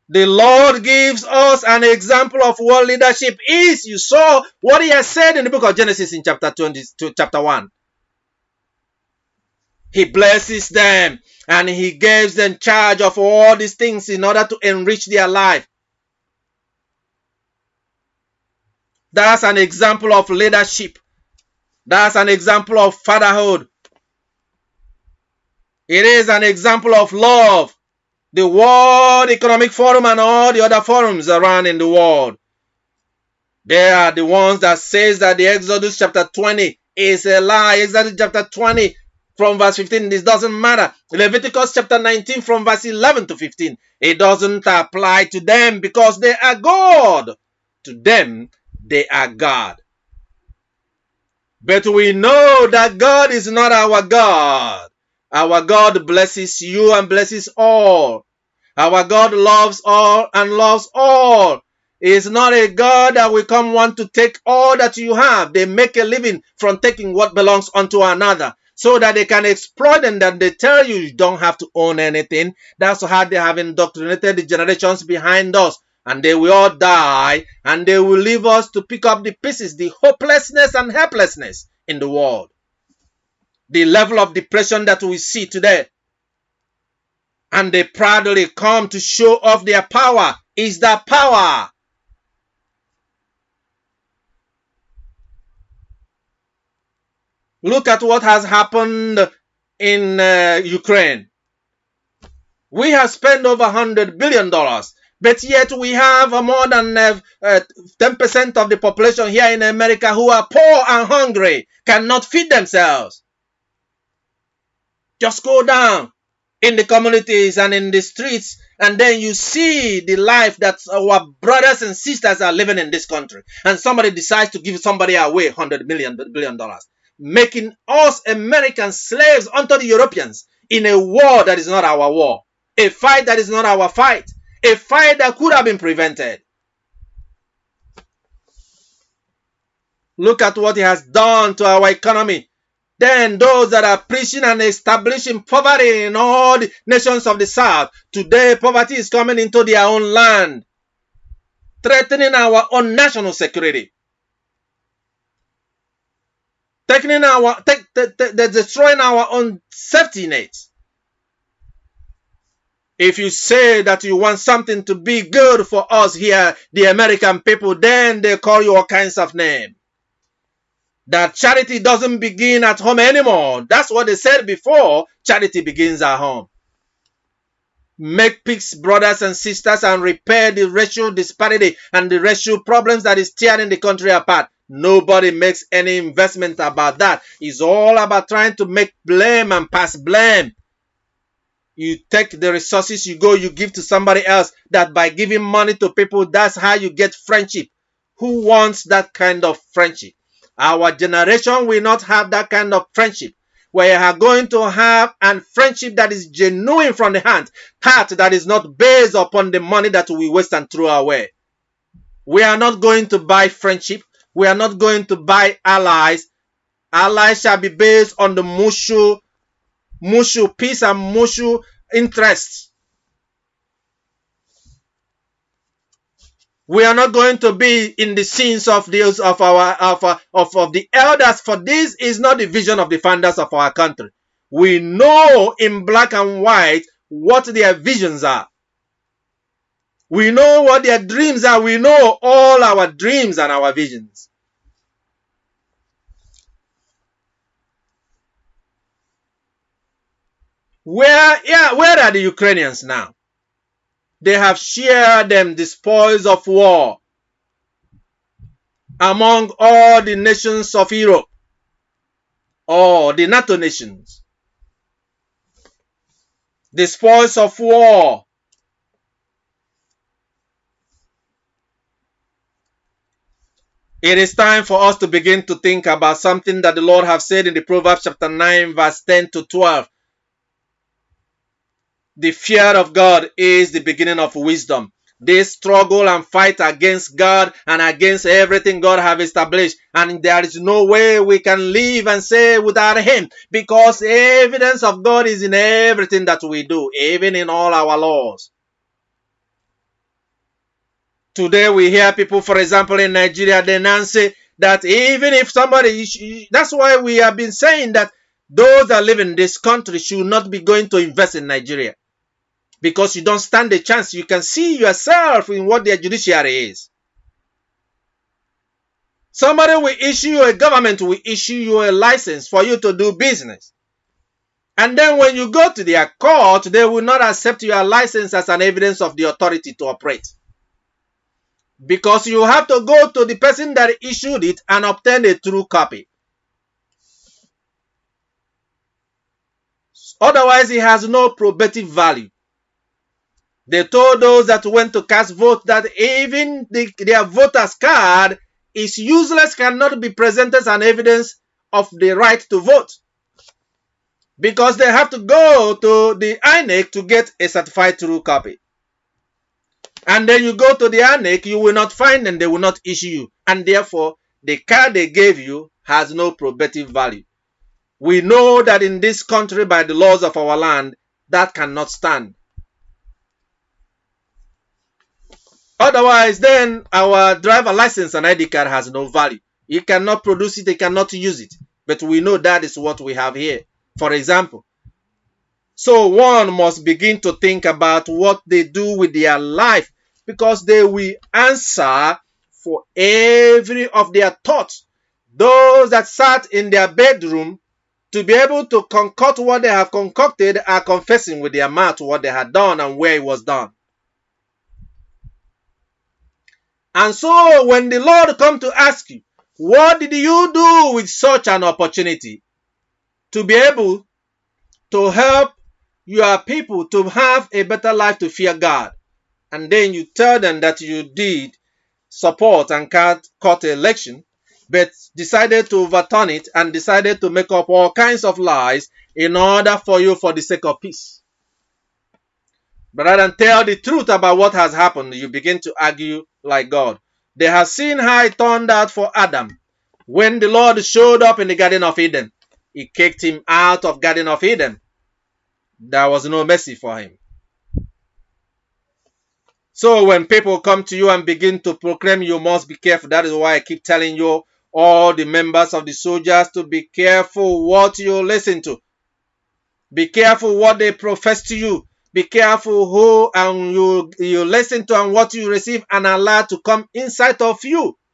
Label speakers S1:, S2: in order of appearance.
S1: The Lord gives us an example of what leadership is. You saw what he has said in the book of Genesis in chapter 22, chapter 1. He blesses them and he gives them charge of all these things in order to enrich their life. That's an example of leadership. That's an example of fatherhood. It is an example of love. The World Economic Forum and all the other forums around in the world, they are the ones that says that the Exodus chapter 20 is a lie. Exodus chapter 20 from verse 15, this doesn't matter. Leviticus chapter 19 from verse 11 to 15, it doesn't apply to them because they are God. To them, they are God. But we know that God is not our God. Our God blesses you and blesses all. Our God loves all and loves all. He is not a God that will come want to take all that you have. They make a living from taking what belongs unto another so that they can exploit, and that they tell you you don't have to own anything. That's how they have indoctrinated the generations behind us. And they will all die, and they will leave us to pick up the pieces, the hopelessness and helplessness in the world. The level of depression that we see today. And they proudly come to show off their power. Is that power? Look at what has happened in Ukraine. We have spent over $100 billion, but yet we have more than 10% of the population here in America who are poor and hungry, cannot feed themselves. Just go down in the communities and in the streets, and then you see the life that our brothers and sisters are living in this country. And somebody decides to give somebody away $100 billion, making us American slaves unto the Europeans in a war that is not our war, a fight that is not our fight, a fight that could have been prevented. Look at what he has done to our economy. Then those that are preaching and establishing poverty in all the nations of the South, today poverty is coming into their own land, threatening our own national security, destroying our own safety nets. If you say that you want something to be good for us here, the American people, then they call you all kinds of names. That charity doesn't begin at home anymore. That's what they said before. Charity begins at home. Make peace, brothers and sisters, and repair the racial disparity and the racial problems that is tearing the country apart. Nobody makes any investment about that. It's all about trying to make blame and pass blame. You take the resources, you go, you give to somebody else. That by giving money to people, that's how you get friendship. Who wants that kind of friendship? Our generation will not have that kind of friendship. We are going to have a friendship that is genuine from the heart that is not based upon the money that we waste and throw away. We are not going to buy friendship. We are not going to buy allies. Allies shall be based on the mutual peace and mutual interest. We are not going to be in the sins of the elders, for this is not the vision of the founders of our country. We know in black and white what their visions are. We know what their dreams are. We know all our dreams and our visions. Where are the Ukrainians now? They have shared them the spoils of war among all the nations of Europe, or the NATO nations. The spoils of war. It is time for us to begin to think about something that the Lord has said in the Proverbs chapter 9 verse 10 to 12. The fear of God is the beginning of wisdom. They struggle and fight against God and against everything God has established. And there is no way we can live and say without Him, because evidence of God is in everything that we do, even in all our laws. Today we hear people, for example, in Nigeria, they now say that even if somebody, that's why we have been saying that those that live in this country should not be going to invest in Nigeria, because you don't stand a chance. You can see yourself in what their judiciary is. Somebody will issue you, a government will issue you a license for you to do business. And then when you go to their court, they will not accept your license as an evidence of the authority to operate. Because you have to go to the person that issued it and obtain a true copy. Otherwise, it has no probative value. They told those that went to cast vote that even their voter's card is useless, cannot be presented as an evidence of the right to vote. Because they have to go to the INEC to get a certified true copy. And then you go to the INEC, you will not find them, they will not issue you. And therefore, the card they gave you has no probative value. We know that in this country, by the laws of our land, that cannot stand. Otherwise, then our driver license and ID card has no value. You cannot produce it, you cannot use it. But we know that is what we have here, for example. So one must begin to think about what they do with their life, because they will answer for every of their thoughts. Those that sat in their bedroom to be able to concoct what they have concocted are confessing with their mouth what they had done and where it was done. And so when the Lord comes to ask you, what did you do with such an opportunity to be able to help your people to have a better life, to fear God? And then you tell them that you did support and cut election, but decided to overturn it and decided to make up all kinds of lies in order for you, for the sake of peace. But rather than tell the truth about what has happened, you begin to argue like God. They have seen how it turned out for Adam. When the Lord showed up in the Garden of Eden, he kicked him out of Garden of Eden. There was no mercy for him. So when people come to you and begin to proclaim, you must be careful. That is why I keep telling you, all the members of the soldiers, to be careful what you listen to. Be careful what they profess to you. Be careful who and you listen to and what you receive and allow to come inside of you.